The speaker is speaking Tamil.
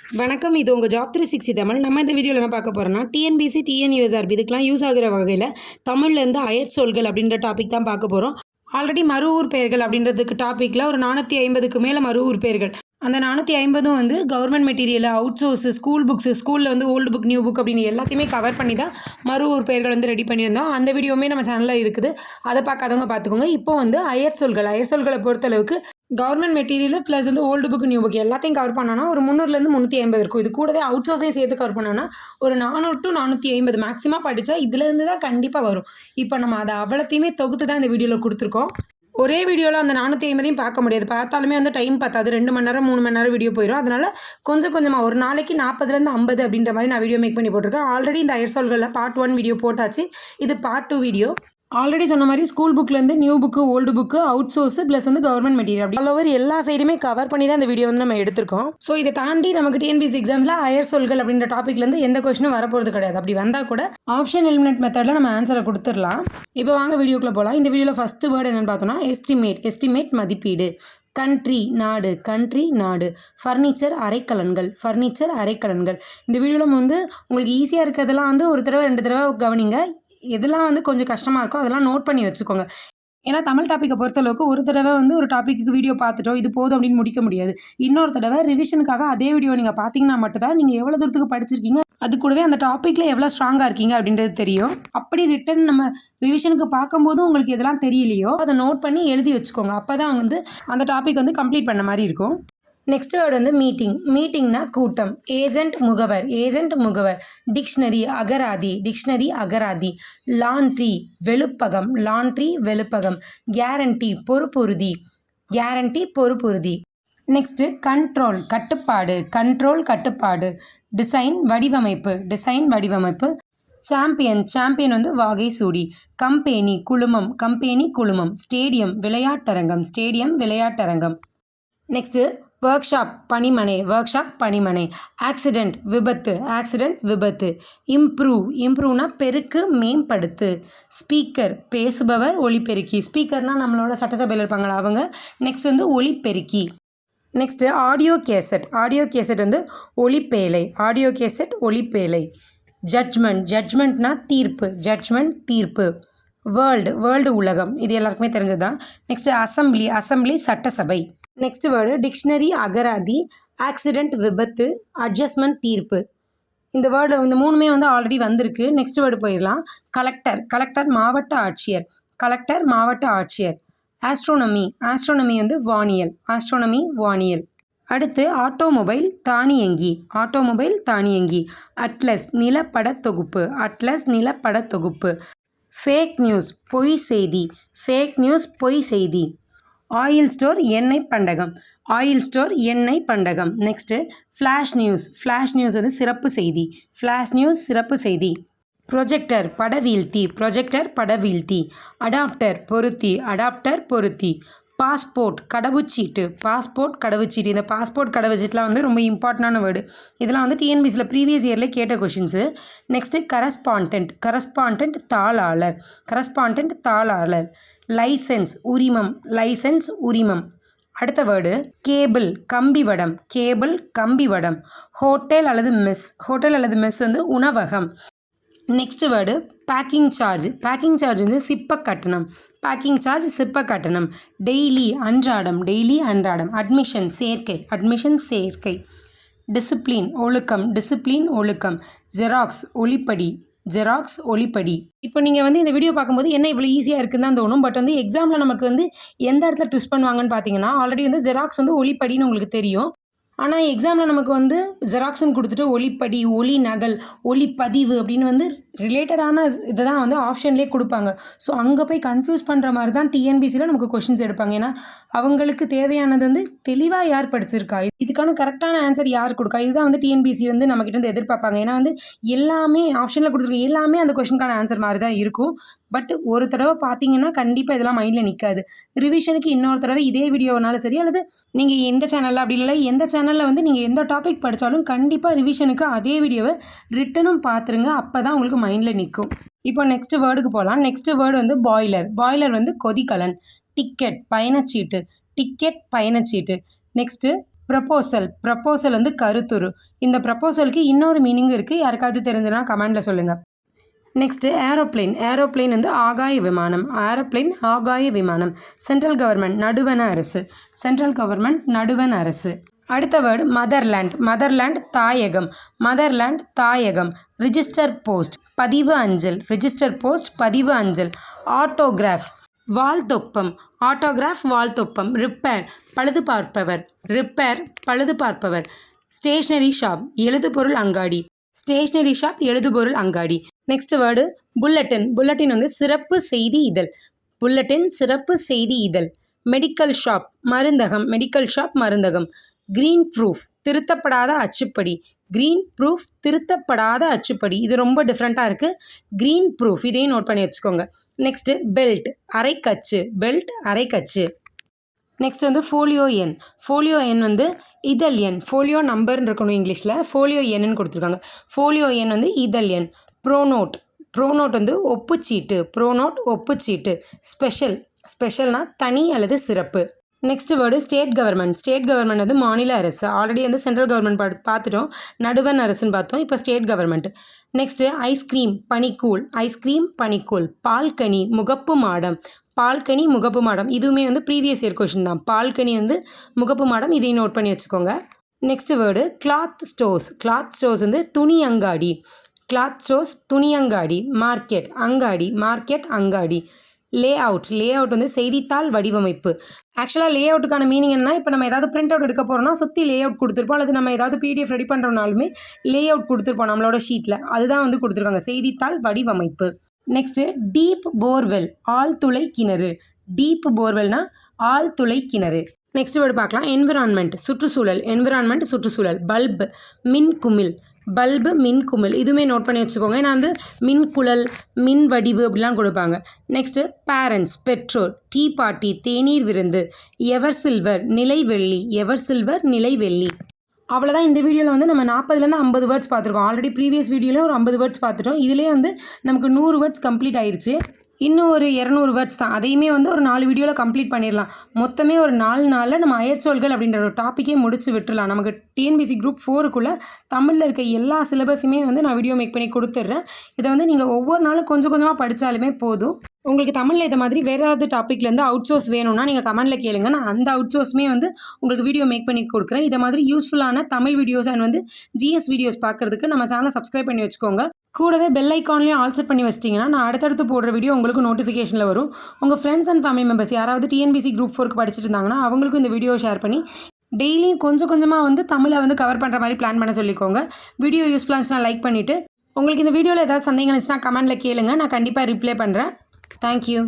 வணக்கம். இது உங்கள் ஜாப் 360 தமிழ். நம்ம இந்த வீடியோவில் என்ன பார்க்க போகிறோம்னா டிஎன்பிசி டிஎன்யூஎஸ்ஆர்பி இதுக்கெலாம் யூஸ் ஆகிற வகையில் தமிழ்லேருந்து அயற் சொற்கள் அப்படின்ற டாபிக் தான் பார்க்க போகிறோம். ஆல்ரெடி மறு ஊர் பெயர்கள் அப்படின்றதுக்கு டாப்பிக்கில் ஒரு 450க்கு மேலே மறு ஊர் பெயர்கள். அந்த 450 வந்து government material, out source, school books, ஸ்கூலில் வந்து ஓல்டு புக், நியூ புக் அப்படின்னு எல்லாத்தையுமே கவர் பண்ணி தான் மறு ஊர் பெயர்கள் வந்து ரெடி பண்ணியிருந்தோம். அந்த வீடியோவுமே நம்ம சேனலில் இருக்குது. அதை பார்க்காதவங்க பார்த்துக்கோங்க. இப்போ வந்து அயற் சொல்களை பொறுத்தளவுக்கு கவர்மெண்ட் மெட்டீரியல் ப்ளஸ் வந்து ஓல்டு புக், நியூ புக் எல்லாத்தையும் கவர் பண்ணோன்னா ஒரு 300லேருந்து 350 இருக்கும். இது கூடவே அவுட் சோர்ஸையும் சேர்த்து கவர் பண்ணோன்னா ஒரு 400 to 450 மேக்ஸிமம் படித்தா இதுலேருந்து தான் கண்டிப்பாக வரும். இப்போ நம்ம அதை அவ்வளோத்தையுமே தொகுத்து தான் இந்த வீடியோவில் கொடுத்துருக்கோம். ஒரே வீடியோவில் அந்த 450 பார்க்க முடியாது. பார்த்தாலுமே வந்து டைம் பத்தாது. 2 மணி நேரம் 3 மணி நேரம் வீடியோ போயிடும். அதனால் கொஞ்சம் கொஞ்சமாக ஒரு நாளைக்கு 40லேருந்து 50 அப்படின்ற மாதிரி நான் வீடியோ மேக் பண்ணி போட்டிருக்கேன். ஆல்ரெடி இந்த அயற் சொல்களில் பார்ட் 1 வீடியோ போட்டாச்சு. இது பார்ட் 2 வீடியோ. ஆல்ரெடி சொன்ன மாதிரி ஸ்கூல் புக்லேருந்து new book, old book, out source plus வந்து கவர்மெண்ட் மெட்டீரியல் அப்படி ஆல் ஓவர் எல்லா சைடுமே கவர் பண்ணி தான் இந்த வீடியோ வந்து நம்ம எடுத்திருக்கோம். ஸோ இதை தாண்டி நமக்கு டிஎன்பிசி எக்ஸாம்ஸில் அயற் சொல்கள் அப்படின்ற டாப்பிக்லேருந்து எந்த கொஸ்டினும் வரப்போகிறது கிடையாது. அப்படி வந்தால் கூட ஆப்ஷன் எலிமினேட் மெத்தடில் நம்ம ஆன்சரை கொடுத்துடலாம். இப்போ வாங்க வீடியோக்குள்ளே போகலாம். இந்த வீடியோவில் ஃபஸ்ட்டு வேர்டு என்னென்னு பார்த்தோம்னா எஸ்டிமேட் மதிப்பீடு. கண்ட்ரி நாடு, கண்ட்ரி நாடு. ஃபர்னிச்சர் அரைக்கலன்கள், ஃபர்னிச்சர் அரைக்கலன்கள். இந்த வீடியோவில் வந்து உங்களுக்கு ஈஸியாக இருக்கிறதெல்லாம் வந்து ஒரு தடவை 2 தடவை கவனிங்க. எதெல்லாம் வந்து கொஞ்சம் கஷ்டமாக இருக்கோ அதெல்லாம் நோட் பண்ணி வச்சுக்கோங்க. ஏன்னா தமிழ் டாப்பிக்கை பொறுத்தளவுக்கு ஒரு தடவை வந்து ஒரு டாப்பிக்கு வீடியோ பார்த்துட்டோம் இது போதும் அப்படின்னு முடிக்க முடியாது. இன்னொரு தடவை ரிவிஷனுக்காக அதே வீடியோ நீங்கள் பார்த்தீங்கன்னா மட்டும்தான் நீங்கள் எவ்வளோ தூரத்துக்கு படிச்சிருக்கீங்க, அது கூடவே அந்த டாப்பிக்கில் எவ்வளோ ஸ்ட்ராங்காக இருக்கீங்க அப்படின்றது தெரியும். அப்படி ரிட்டன் நம்ம ரிவிஷனுக்கு பார்க்கும்போதும் உங்களுக்கு எதெல்லாம் தெரியலையோ அதை நோட் பண்ணி எழுதி வச்சுக்கோங்க. அப்போ தான் வந்து அந்த டாபிக் வந்து கம்ப்ளீட் பண்ண மாதிரி இருக்கும். நெக்ஸ்ட் வேர்டு வந்து மீட்டிங்னா கூட்டம். ஏஜென்ட் முகவர். டிக்ஷனரி அகராதி. லாண்ட்ரி வெளுப்பகம். கேரண்டி பொறுப்புறுதி. நெக்ஸ்ட்டு கண்ட்ரோல் கட்டுப்பாடு. டிசைன் வடிவமைப்பு. சாம்பியன் வந்து வாகை சூடி. கம்பெனி குழுமம். ஸ்டேடியம் விளையாட்டரங்கம். நெக்ஸ்ட்டு ஒர்க் ஷாப் பணிமனை. ஆக்சிடெண்ட் விபத்து. இம்ப்ரூவ்னா பெருக்கு, மேம்படுத்து. ஸ்பீக்கர் பேசுபவர், ஒலிபெருக்கி. ஸ்பீக்கர்னால் நம்மளோட சட்டசபையில் இருப்பாங்களா அவங்க. நெக்ஸ்ட் வந்து ஒலிபெருக்கி. நெக்ஸ்ட்டு ஆடியோ கேசட் வந்து ஒலிப்பேலை. ஜட்ஜ்மெண்ட்னா தீர்ப்பு. வேர்ல்டு உலகம். இது எல்லாருக்குமே தெரிஞ்சது தான். நெக்ஸ்ட்டு அசம்பிளி சட்டசபை. நெக்ஸ்ட் வேர்டு டிக்ஷனரி அகராதி, ஆக்சிடெண்ட் விபத்து, அட்ஜஸ்ட்மெண்ட் தீர்ப்பு. இந்த வேர்டு இந்த 3மே வந்து ஆல்ரெடி வந்திருக்கு. நெக்ஸ்ட் வேர்டு போயிடலாம். கலெக்டர் மாவட்ட ஆட்சியர். ஆஸ்ட்ரோனமி வந்து வானியல். அடுத்து ஆட்டோமொபைல் தானியங்கி. அட்லஸ் நிலப்பட தொகுப்பு. ஃபேக் நியூஸ் பொய் செய்தி. ஆயில் ஸ்டோர் எண்ணெய் பண்டகம். நெக்ஸ்ட்டு ஃப்ளாஷ் நியூஸ் வந்து சிறப்பு செய்தி. ப்ரொஜெக்டர் படவீழ்த்தி. அடாப்டர் பொருத்தி. பாஸ்போர்ட் கடவுச்சீட்டு. இந்த பாஸ்போர்ட் கடவுச்சீட்டுலாம் வந்து ரொம்ப இம்பார்ட்டண்டான வேர்டு. இதெல்லாம் வந்து டிஎன்பிசியில் ப்ரீவியஸ் இயரில் கேட்ட கொஷின்ஸு. நெக்ஸ்ட்டு கரஸ்பாண்டன்ட் தாளாளர். லைசன்ஸ் உரிமம். அடுத்த வேர்டு கேபிள் கம்பிவடம். ஹோட்டல் அல்லது மெஸ் வந்து உணவகம். நெக்ஸ்ட் வேர்டு பேக்கிங் சார்ஜ் வந்து சிப்ப கட்டணம். டெய்லி அன்றாடம். அட்மிஷன் சேர்க்கை. டிசிப்ளின் ஒழுக்கம். ஜெராக்ஸ் ஒலிப்படி. இப்போ நீங்கள் வந்து இந்த வீடியோ பார்க்கும்போது என்ன இவ்வளோ ஈஸியாக இருக்குன்னு தான் தோணும். பட் வந்து எக்ஸாமில் நமக்கு வந்து எந்த இடத்துல ட்விஸ்ட் பண்ணுவாங்கன்னு பார்த்தீங்கன்னா ஆல்ரெடி வந்து ஜெராக்ஸ் வந்து ஒலிப்படின்னு உங்களுக்கு தெரியும். ஆனால் எக்ஸாமில் நமக்கு வந்து ஜெராக்ஸ்ன்னு கொடுத்துட்டு ஒலிப்படி, ஒலி நகல், ஒலிப்பதிவு அப்படின்னு வந்து ரிலேட்டடான இதை தான் வந்து ஆப்ஷன்லேயே கொடுப்பாங்க. ஸோ அங்கே போய் கன்ஃபியூஸ் பண்ணுற மாதிரி தான் டிஎன்பிசியில் நமக்கு கொஷின்ஸ் எடுப்பாங்க. ஏன்னா அவங்களுக்கு தேவையானது வந்து தெளிவாக யார் படிச்சிருக்கா, இதுக்கான கரெக்டான ஆன்சர் யார் கொடுக்கா, இதுதான் வந்து டிஎன்பிசி வந்து நம்மக்கிட்ட வந்து எதிர்பார்ப்பாங்க. ஏன்னா வந்து எல்லாமே ஆப்ஷனில் கொடுத்துருக்க எல்லாமே அந்த கொஷினுக்கான ஆன்சர் மாதிரி தான் இருக்கும். பட் ஒரு தடவை பார்த்தீங்கன்னா கண்டிப்பாக இதெல்லாம் மைண்டில் நிற்காது. ரிவிஷனுக்கு இன்னொரு தடவை இதே வீடியோனாலும் சரி, அல்லது நீங்கள் எந்த சேனலில் அப்படி இல்லை எந்த சேனலில் வந்து நீங்கள் எந்த டாபிக் படித்தாலும் கண்டிப்பாக ரிவிஷனுக்கு அதே வீடியோவை ரிட்டனும் பார்த்துருங்க. அப்போ தான் உங்களுக்கு மைண்டில் நிற்கும். இப்போ நெக்ஸ்ட் வேர்டுக்கு போகலாம். நெக்ஸ்ட் வேர்டு வந்து பாய்லர் வந்து கொதிகலன். டிக்கெட் பயணச்சீட்டு. நெக்ஸ்ட்டு ப்ரப்போசல் வந்து கருத்துரு. இந்த ப்ரப்போசலுக்கு இன்னொரு மீனிங் இருக்குது, யாருக்காவது தெரிஞ்சுன்னா கமெண்டில் சொல்லுங்கள். நெக்ஸ்ட்டு ஏரோப்ளேன் வந்து ஆகாய விமானம். சென்ட்ரல் கவர்மெண்ட் நடுவண் அரசு. அடுத்த வேர்டு மதர்லேண்ட் தாயகம். ரிஜிஸ்டர் போஸ்ட் பதிவு அஞ்சல். ஆட்டோகிராஃப் வாழ்த்தொப்பம். ரிப்பேர் பழுதுபார்ப்பவர். ஸ்டேஷ்னரி ஷாப் எழுதுபொருள் அங்காடி. நெக்ஸ்ட் வேர்டு புல்லட்டின் வந்து சிறப்பு செய்தி இதழ். மெடிக்கல் ஷாப் மருந்தகம். கிரீன் ப்ரூஃப் திருத்தப்படாத அச்சுப்படி. இது ரொம்ப டிஃப்ரெண்ட்டாக இருக்குது. கிரீன் ப்ரூஃப் இதையும் நோட் பண்ணி வச்சுக்கோங்க. நெக்ஸ்ட்டு பெல்ட் அரைக்கச்சு. நெக்ஸ்ட் வந்து ஃபோலியோ எண் வந்து இதழ் எண். ஃபோலியோ நம்பர்னு இருக்கணும் இங்கிலீஷில், ஃபோலியோ எண்ணுன்னு கொடுத்துருக்காங்க. ஃபோலியோ எண் வந்து இதழ் எண். ப்ரோனோட் வந்து ஒப்புச்சீட்டு. ஸ்பெஷல்னா தனி அல்லது சிறப்பு. நெக்ஸ்ட் வேர்டு ஸ்டேட் கவர்மெண்ட் வந்து மாநில அரசு. ஆல்ரெடி வந்து சென்ட்ரல் கவர்மெண்ட் பார்த்துட்டோம், நடுவண் அரசுன்னு பார்த்தோம். இப்போ ஸ்டேட் கவர்மெண்ட். நெக்ஸ்ட்டு ஐஸ்கிரீம் பனிக்கூழ். பால்கனி முகப்பு மாடம். இதுவுமே வந்து ப்ரீவியஸ் இயர் கொஷின் தான். பால்கனி வந்து முகப்பு மாடம், இதையும் நோட் பண்ணி வச்சுக்கோங்க. நெக்ஸ்ட் வேர்டு கிளாத் ஸ்டோர்ஸ் வந்து துணி அங்காடி. மார்க்கெட் அங்காடி. லே அவுட் வந்து செய்தித்தாள் வடிவமைப்பு. ஆக்சுவலாக லே அவுட்டுக்கான மீனிங் என்ன, இப்போ நம்ம ஏதாவது பிரிண்ட் அவுட் எடுக்க போகிறோம்னா சுற்றி லே அவுட் கொடுத்துருப்போம், அல்லது நம்ம ஏதாவது பிடிஎஃப் ரெடி பண்ணுறோம்னாலுமே லே அவுட் கொடுத்துருப்போம் நம்மளோட ஷீட்டில், அதுதான் வந்து கொடுத்துருக்காங்க செய்தித்தாள் வடிவமைப்பு. நெக்ஸ்ட்டு டீப் போர்வெல் ஆழ்துளை கிணறு. நெக்ஸ்ட் வேர்டு பார்க்கலாம். என்விரான்மெண்ட் சுற்றுச்சூழல். பல்பு மின்குமிழ் இதுவுமே நோட் பண்ணி வச்சுக்கோங்க. ஏன்னா வந்து மின்குழல், மின் வடிவு அப்படிலாம் கொடுப்பாங்க. நெக்ஸ்ட்டு பேரண்ட்ஸ் பெற்றோர். டீ பார்ட்டி தேநீர் விருந்து. எவர் சில்வர் நிலைவெள்ளி. அவ்வளோதான். இந்த வீடியோவில் வந்து நம்ம 40லேருந்து 50 வேர்ட்ஸ் பார்த்துருக்கோம். ஆல்ரெடி ப்ரீவியஸ் வீடியோவில் ஒரு 50 வேர்ட்ஸ் பார்த்துட்டோம். இதிலே வந்து நமக்கு 100 வேர்ட்ஸ் கம்ப்ளீட் ஆயிடுச்சு. இன்னும் ஒரு 200 வேர்ட்ஸ் தான். அதையுமே வந்து ஒரு 4 வீடியோவில் கம்ப்ளீட் பண்ணிடலாம். மொத்தமே ஒரு 4 நாளில் நம்ம அயற்சொல்கள் அப்படின்ற ஒரு டாப்பிக்கே முடிச்சு விட்டுடலாம். நமக்கு டிஎன்பிசி குரூப் 4க்குள்ளே தமிழில் இருக்க எல்லா சிலபஸுமே வந்து நான் வீடியோ மேக் பண்ணி கொடுத்துட்றேன். இதை வந்து நீங்கள் ஒவ்வொரு நாளும் கொஞ்சம் கொஞ்சமாக படித்தாலுமே போதும். உங்களுக்கு தமிழில் இது மாதிரி வேறு ஏதாவது டாப்பிக்லேருந்து அவுட் சோர்ஸ் வேணும்னா நீங்கள் கமெண்ட்டில் கேளுங்க. நான் அந்த அவுட் சோர்ஸுமே வந்து உங்களுக்கு வீடியோ மேக் பண்ணி கொடுக்குறேன். இதை மாதிரி யூஸ்ஃபுல்லான தமிழ் வீடியோஸ் அண்ட் வந்து ஜிஎஸ் வீடியோஸ் பார்க்குறதுக்கு நம்ம சேனலை சப்ஸ்கிரைப் பண்ணி வச்சுக்கோங்க. கூடவே பெல் ஐக்கான்லேயும் ஆல் செட் பண்ணி வச்சிட்டிங்கன்னா நான் அடுத்தடுத்து போடுற வீடியோ உங்களுக்கு நோட்டிஃபிகேஷனில் வரும். உங்கள் ஃப்ரெண்ட்ஸ் அண்ட் ஃபேமிலி மெம்பர்ஸ் யாராவது டிஎன்பிசி குரூப் 4க்கு படிச்சுட்டு இருந்தாங்கன்னா அவங்களுக்கும் இந்த வீடியோ ஷேர் பண்ணி டெய்லியும் கொஞ்சம் கொஞ்சமாக வந்து தமிழை வந்து கவர் பண்ணுற மாதிரி பிளான் பண்ண சொல்லிக்கோங்க. வீடியோ யூஸ்ஃபுல்லாக இருந்துச்சுன்னா லைக் பண்ணிவிட்டு, உங்களுக்கு இந்த வீடியோவில் ஏதாவது சந்தேகம் இருந்துச்சுன்னா கமெண்ட்டில் கேளுங்க, நான் கண்டிப்பாக ரிப்ளை பண்ணுறேன். தேங்க்யூ.